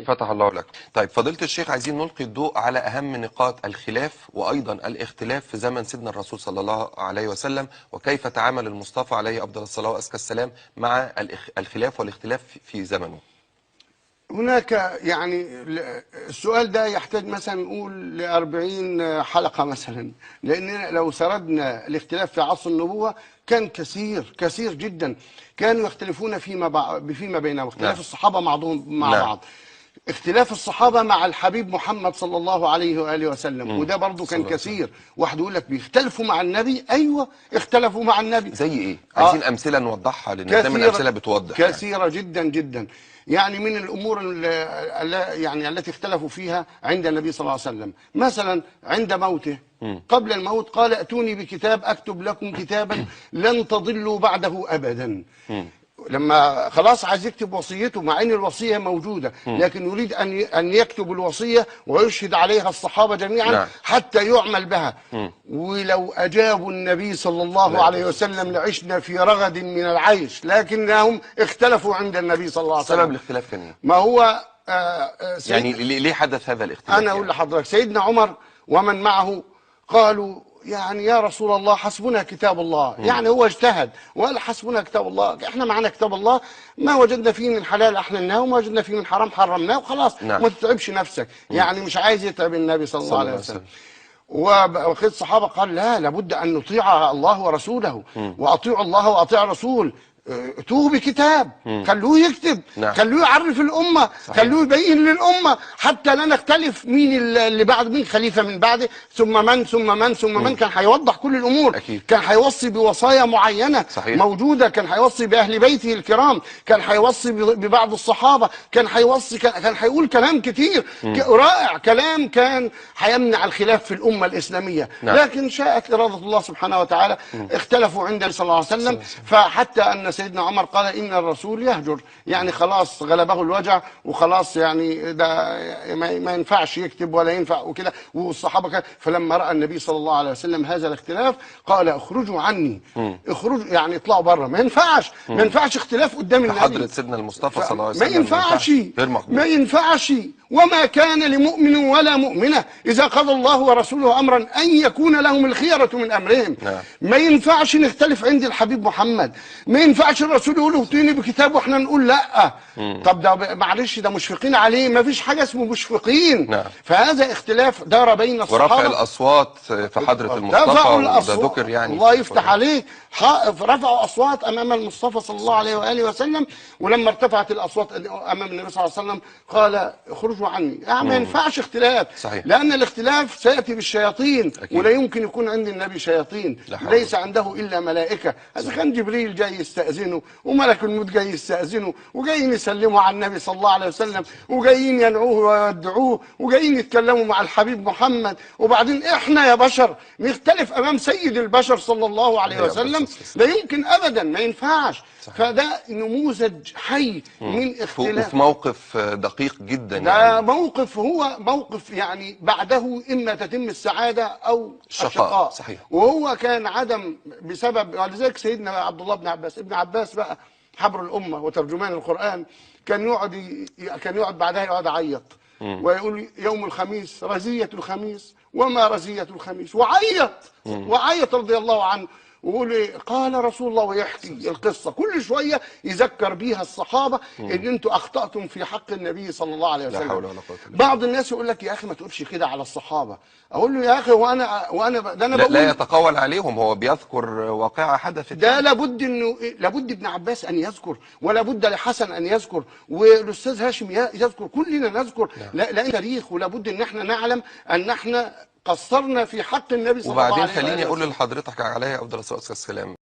فتح الله لك. طيب فضيلة الشيخ، عايزين نلقي الضوء على أهم نقاط الخلاف وأيضا الاختلاف في زمن سيدنا الرسول صلى الله عليه وسلم، وكيف تعامل المصطفى عليه أفضل الصلاة وأزكى السلام مع الخلاف والاختلاف في زمنه. هناك يعني السؤال ده يحتاج مثلا نقول ل40 حلقة مثلا، لأن لو سردنا الاختلاف في عصر النبوة كان كثير جدا. كانوا يختلفون فيما بينهم، اختلاف الصحابة بعضهم مع بعض، اختلاف الصحابة مع الحبيب محمد صلى الله عليه وآله وسلم، وده برضو كان كثير. واحد يقول لك بيختلفوا مع النبي، أيوة اختلفوا مع النبي. زي إيه؟ عايزين أمثلة نوضحها، لأن دايما الأمثلة بتوضح. كثيرة جدا جدا. يعني من الأمور يعني التي اختلفوا فيها عند النبي صلى الله عليه وسلم، مثلا عند موته قبل الموت قال: ائتوني بكتاب أكتب لكم كتابا لن تضلوا بعده أبدا. لما خلاص عايز يكتب وصيته، مع ان الوصيه موجوده، لكن يريد ان يكتب الوصيه ويشهد عليها الصحابه جميعا حتى يعمل بها. ولو اجابوا النبي صلى الله عليه وسلم لعشنا في رغد من العيش، لكنهم اختلفوا عند النبي صلى الله عليه وسلم. سبب الاختلاف كان ايه؟ ما هو يعني ليه حدث هذا الاختلاف؟ انا اقول لحضرتك، سيدنا عمر ومن معه قالوا: يعني يا رسول الله حسبنا كتاب الله. يعني هو اجتهد وقال حسبنا كتاب الله، احنا معنا كتاب الله، ما وجدنا فيه من حلال احللناه وما وجدنا فيه من حرام حرمناه وخلاص. ما تتعبش نفسك. يعني مش عايز يتعب النبي صلى الله عليه وسلم. وخذ الصحابه قال: لا، لابد ان نطيع الله ورسوله، واطيعوا الله واطيع الرسول. اتوه بكتاب، خلوه يكتب، خلوه يعرف الامه، خلوه يبين للامه حتى لا نختلف مين اللي بعد، مين خليفه من بعده، ثم من ثم من ثم من. كان هيوضح كل الامور. كان هيوصي بوصايا معينه موجوده، كان هيوصي باهل بيته الكرام، كان هيوصي ببعض الصحابه، كان هيوصي، كان هيقول كلام كتير رائع، كلام كان هيمنع الخلاف في الامه الاسلاميه. لكن شاءت اراده الله سبحانه وتعالى، اختلفوا عند النبي صلى الله عليه وسلم، فحتى ان سيدنا عمر قال: إن الرسول يهجر. يعني خلاص غلبه الوجع وخلاص، يعني ده ما ينفعش يكتب ولا ينفع وكده. والصحابة كان، فلما رأى النبي صلى الله عليه وسلم هذا الاختلاف قال: اخرجوا عني، اخرجوا، يعني اطلعوا بره. ما ينفعش اختلاف قدام النبي. حضرة سيدنا المصطفى صلى الله عليه وسلم ما ينفعش. وما كان لمؤمن ولا مؤمنة إذا قضى الله ورسوله أمرا أن يكون لهم الخيرة من أمرهم. ما ينفعش نختلف عند الحبيب محمد، ما ينفعش الرسول يقول: ائتوني بكتاب واحنا نقول لا. طب ده معلش، ده مشفقين عليه، ما فيش حاجة اسمه مشفقين. فهذا اختلاف دار بين الصحابة. ورفع الأصوات في حضرة المصطفى، وده ذكر يعني الله يفتح عليه، رفعوا أصوات أمام المصطفى صلى الله عليه وآله وسلم. ولما ارتفعت الأصوات أمام النبي صلى الله عليه وسلم قال: اخرجوا عني. يعني ما ينفعش اختلاف. لأن الاختلاف سيأتي بالشياطين، ولا يمكن يكون عند النبي شياطين، ليس عنده إلا ملائكة. إذا كان جبريل جاي يستأذنه، وملك الموت جاي يستأذنه، وجايين يسلموا على النبي صلى الله عليه وسلم، وجايين ينعوه ويودعوه، وجايين يتكلموا مع الحبيب محمد، وبعدين احنا يا بشر نختلف امام سيد البشر صلى الله عليه وسلم؟ لا يمكن ابدا، ما ينفعش. فده نموذج حي من اختلاف، في موقف دقيق جدا. ده يعني موقف، هو موقف يعني بعده اما تتم السعاده او الشقاء. صحيح. وهو كان عدم بسبب، ولذلك سيدنا عبد الله بن عباس، ابن عباس بقى حبر الامه وترجمان القران، كان يقعد بعدها يقعد يعيط ويقول: يوم الخميس رزية الخميس وما رزية الخميس، وعيط رضي الله عنه، ويقول: قال رسول الله، ويحكي القصة كل شوية يذكر بيها الصحابة ان انتوا اخطأتم في حق النبي صلى الله عليه وسلم. لا حول ولا قوة إلا بالله. بعض الناس يقول لك: يا اخي ما تقولش كده على الصحابة. اقول له: يا اخي وانا ده انا بقول لا يتقول عليهم، هو بيذكر واقعة حدثت. ده لابد ابن عباس ان يذكر، ولا بد لحسن ان يذكر، والاستاذ هاشم يذكر، كلنا نذكر. لان تاريخ، ولا بد ان احنا نعلم ان احنا قصرنا في حق النبي صلى الله عليه وسلم. وبعدين خليني اقول لحضرتك عليها افضل الصلاه والسلام.